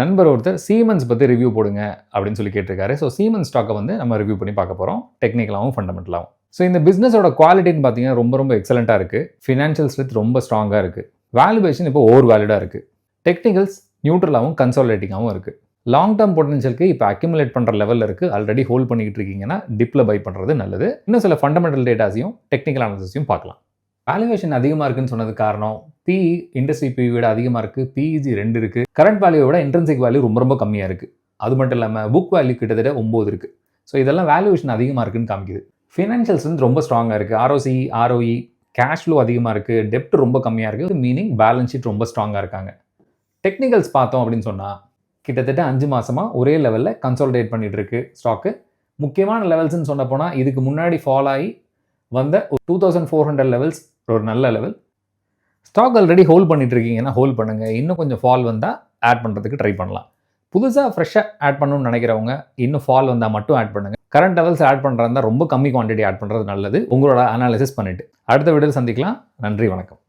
நண்பர் ஒருத்தர் சீமென்ஸ் பற்றி ரிவ்யூ போடுங்க அப்படின்னு சொல்லி கேட்டிருக்காரு. ஸோ சீமென்ஸ் ஸ்டாக்கை வந்து நம்ம ரிவ்யூ பண்ணி பார்க்க போகிறோம், டெக்னிக்கலாகவும் ஃபண்டமெண்டலாகவும். ஸோ இந்த பிஸ்னஸோட குவாலிட்டின்னு பார்த்தீங்கன்னா ரொம்ப எக்ஸலண்ட்டாக இருக்குது. ஃபினான்ஷியல் ஸ்ட்ரென்த் ரொம்ப ஸ்ட்ராங்காக இருக்குது. வேல்யூவேஷன் இப்போ ஓவர் வேல்யூடாக இருக்குது. டெக்னிக்கல்ஸ் நியூட்ரலாகவும் கன்சாலிடேட்டிங்காகவும் இருக்குது. லாங் டேர்ம் பொட்டன்ஷியலுக்கு இப்போ அக்யூமுலேட் பண்ணுற லெவலில் இருக்குது. ஆல்ரெடி ஹோல்ட் பண்ணிக்கிட்டு இருக்கீங்கன்னா டிப்பில் பை பண்ணுறது நல்லது. இன்னும் சில ஃபண்டமெண்டல் டேட்டாஸையும் டெக்னிக்கல் அனாலிசிஸையும் பார்க்கலாம். வேல்யூவேஷன் அதிகமாக இருக்குன்னு சொன்னது காரணம், பிஇ இண்டஸ்ட்ரி பிஇ விட அதிகமாக இருக்குது, பிஇஜி 2 இருக்குது, கரண்ட் வேல்யூவோட இன்ட்ரென்சிக் வேல்யூ ரொம்ப கம்மியாக இருக்குது. அது மட்டும் இல்லாமல் புக் வேல்யூ கிட்டத்தட்ட 9 இருக்குது. ஸோ இதெல்லாம் வேல்யூவேஷன் அதிகமாக இருக்குன்னு காமிக்குது. ஃபினான்ஷியல்ஸ் வந்து ரொம்ப ஸ்ட்ராங்காக இருக்குது. ஆர்ஓசி, ஆர்ஓஇ, கேஷ் ஃப்ளோ அதிகமாக இருக்குது, டெப்ட் ரொம்ப கம்மியாக இருக்குது. மீனிங் பேலன்ஸ் ஷீட் ரொம்ப ஸ்ட்ராங்காக இருக்காங்க. டெக்னிக்கல்ஸ் பார்த்தோம் அப்படின்னு சொன்னால் கிட்டத்தட்ட 5 மாதமாக ஒரே லெவலில் கன்சாலிடேட் பண்ணிகிட்டு இருக்கு ஸ்டாக்கு. முக்கியமான லெவல்ஸ்ன்னு சொன்ன போனால் இதுக்கு முன்னாடி ஃபால் ஆகி வந்த 2400 லெவல்ஸ் ஒரு நல்ல லெவல். ஸ்டாக் ஆல்ரெடி ஹோல்ட் பண்ணிட்டு இருக்கீங்கன்னா ஹோல்ட் பண்ணுங்கள். இன்னும் கொஞ்சம் ஃபால் வந்தால் ஆட் பண்ணுறதுக்கு ட்ரை பண்ணலாம். புதுசாக ஃப்ரெஷ்ஷாக ஆட் பண்ணணும்னு நினைக்கிறவங்க இன்னும் ஃபால் வந்தால் மட்டும் ஆட் பண்ணுங்கள். கரண்ட் லெவல்ஸ் ஆட் பண்ணுறதா ரொம்ப கம்மி குவான்டிட்டி ஆட் பண்ணுறது நல்லது. உங்களோட அனாலிசிஸ் பண்ணிவிட்டு அடுத்த வீடியோவில் சந்திக்கலாம். நன்றி, வணக்கம்.